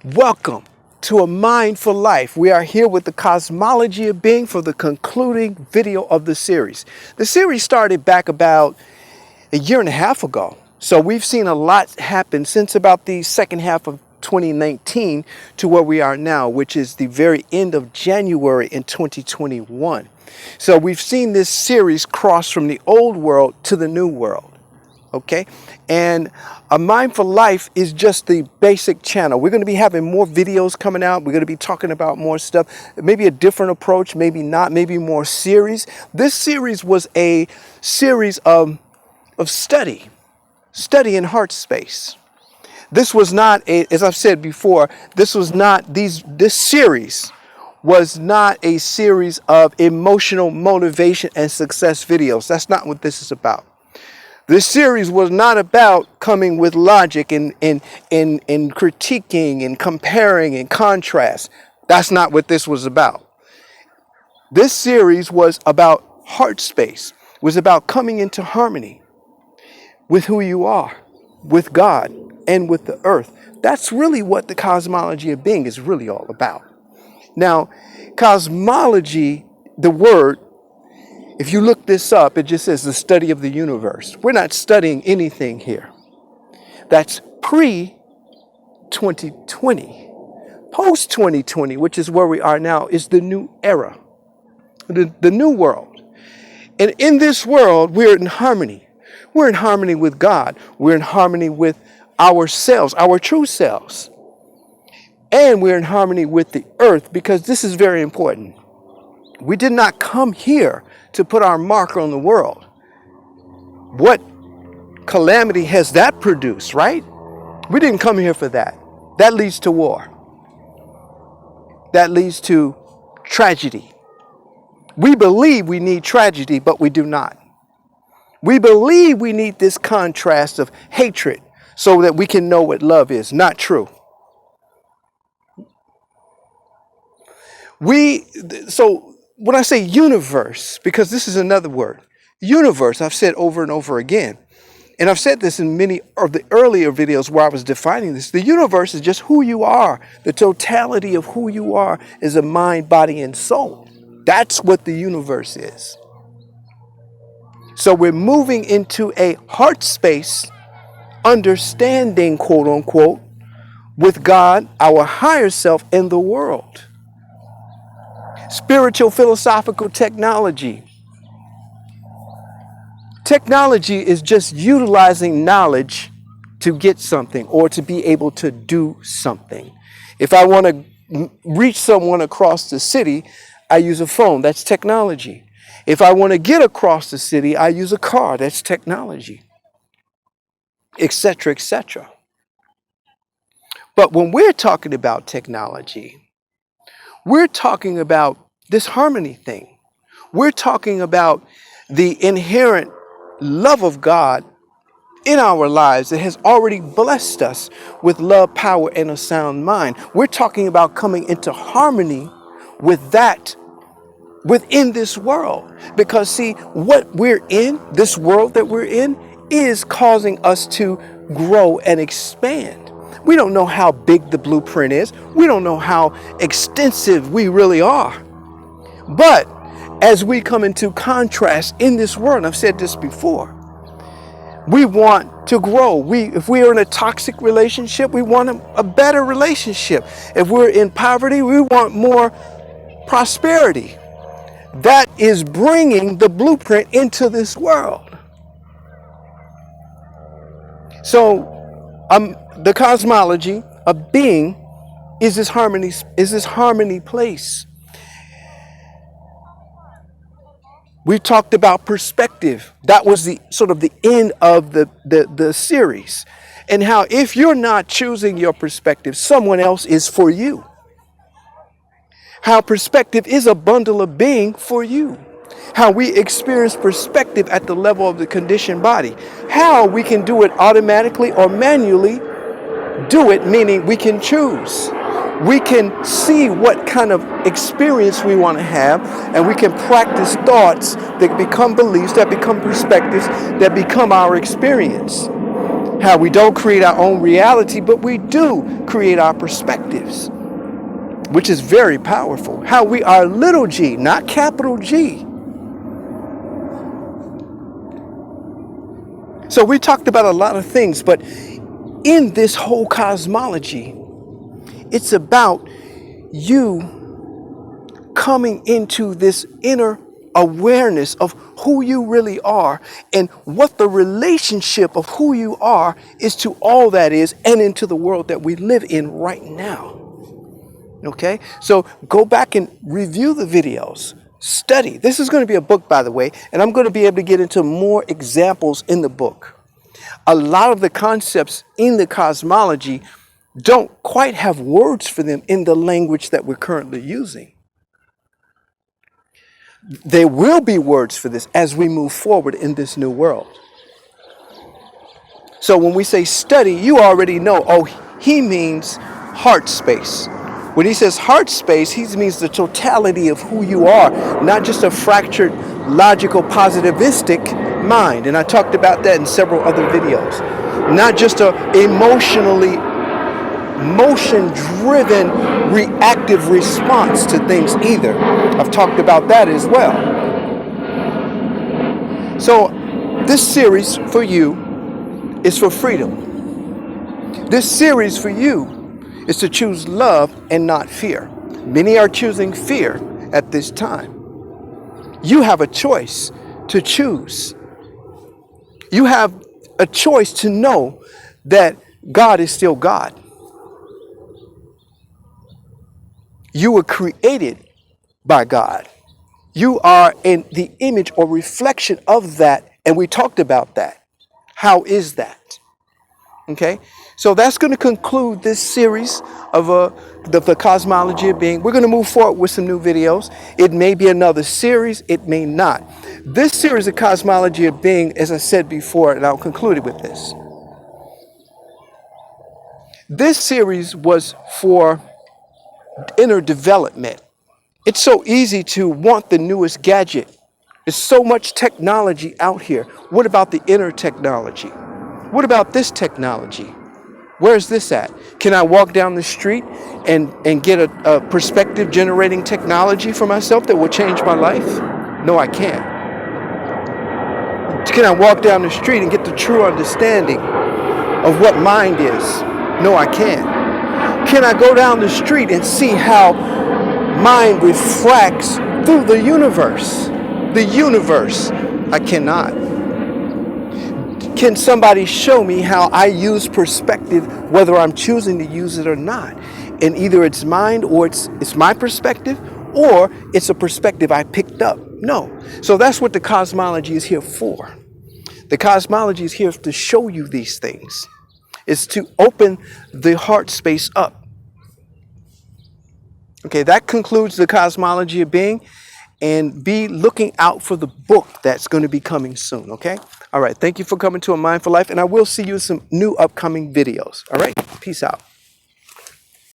Welcome to A Mind for Life. We are here with the Cosmology of Being for the concluding video of the series. The series started back about a year and a half ago. So we've seen a lot happen since about the second half of 2019 to where we are now, which is the very end of January in 2021. So we've seen this series cross from the old world to the new world. Okay, and A Mind for Life is just the basic channel. We're going to be having more videos coming out. We're going to be talking about more stuff, maybe a different approach, maybe not, maybe more series. This series was a series of study in heart space. This was not as I've said before, this series was not a series of emotional motivation and success videos. That's not what this is about. This series was not about coming with logic and critiquing and comparing and contrast. That's not what this was about. This series was about heart space, was about coming into harmony with who you are, with God, and with the earth. That's really what the cosmology of being is really all about. Now, cosmology, the word, if you look this up, it just says the study of the universe. We're not studying anything here. That's pre-2020. Post-2020, which is where we are now, is the new era, the new world. And in this world, we're in harmony. We're in harmony with God. We're in harmony with ourselves, our true selves. And we're in harmony with the earth, because this is very important. We did not come here to put our mark on the world. What calamity has that produced, right? We didn't come here for that. That leads to war. That leads to tragedy. We believe we need tragedy, but we do not. We believe we need this contrast of hatred so that we can know what love is. Not true. So when I say universe, because this is another word, universe, I've said over and over again, and I've said this in many of the earlier videos where I was defining this, the universe is just who you are. The totality of who you are is a mind, body, and soul. That's what the universe is. So we're moving into a heart space, understanding, quote unquote, with God, our higher self, and the world. Spiritual philosophical technology. Technology is just utilizing knowledge to get something or to be able to do something. If I want to reach someone across the city, I use a phone. That's technology. If I want to get across the city, I use a car. That's technology, etc., etc. But when we're talking about technology, we're talking about this harmony thing. We're talking about the inherent love of God in our lives that has already blessed us with love, power, and a sound mind. We're talking about coming into harmony with that within this world. Because see, what we're in, this world that we're in, is causing us to grow and expand. We don't know how big the blueprint is. We don't know how extensive we really are. But as we come into contrast in this world, and I've said this before, we want to grow. If we are in a toxic relationship, we want a better relationship. If we're in poverty, we want more prosperity. That is bringing the blueprint into this world. So the cosmology of being is this harmony place. We talked about perspective. That was the sort of the end of the series. And how if you're not choosing your perspective, someone else is for you. How perspective is a bundle of being for you. How we experience perspective at the level of the conditioned body. How we can do it automatically or manually do it, meaning we can choose. We can see what kind of experience we want to have, and we can practice thoughts that become beliefs, that become perspectives, that become our experience. How we don't create our own reality, but we do create our perspectives, which is very powerful. How we are little g, not capital G. So we talked about a lot of things, but in this whole cosmology, it's about you coming into this inner awareness of who you really are and what the relationship of who you are is to all that is and into the world that we live in right now. Okay, so go back and review the videos, study. This is going to be a book, by the way, and I'm going to be able to get into more examples in the book. A lot of the concepts in the cosmology don't quite have words for them in the language that we're currently using. There will be words for this as we move forward in this new world. So when we say study, you already know, oh, he means heart space. When he says heart space, he means the totality of who you are, not just a fractured, logical, positivistic mind. And I talked about that in several other videos. Not just a emotionally, motion-driven, reactive response to things either. I've talked about that as well. So this series for you is for freedom. This series for you is to choose love and not fear. Many are choosing fear at this time. You have a choice to choose. You have a choice to know that God is still God. You were created by God. You are in the image or reflection of that, and we talked about that. How is that? Okay, so that's going to conclude this series of the cosmology of being. We're going to move forward with some new videos. It may be another series, it may not. This series of cosmology of being, as I said before, and I'll conclude it with this. This series was for inner development. It's so easy to want the newest gadget. There's so much technology out here. What about the inner technology? What about this technology? Where's this at? Can I walk down the street and get a perspective generating technology for myself that will change my life? No, I can't. Can I walk down the street and get the true understanding of what mind is? No, I can't. Can I go down the street and see how mind refracts through the universe? The universe. I cannot. Can somebody show me how I use perspective, whether I'm choosing to use it or not? And either it's mine or it's my perspective, or it's a perspective I picked up. No. So that's what the cosmology is here for. The cosmology is here to show you these things. It's to open the heart space up. Okay, that concludes the cosmology of being. And be looking out for the book that's going to be coming soon, okay? All right, thank you for coming to A Mindful Life, and I will see you in some new upcoming videos. All right, peace out.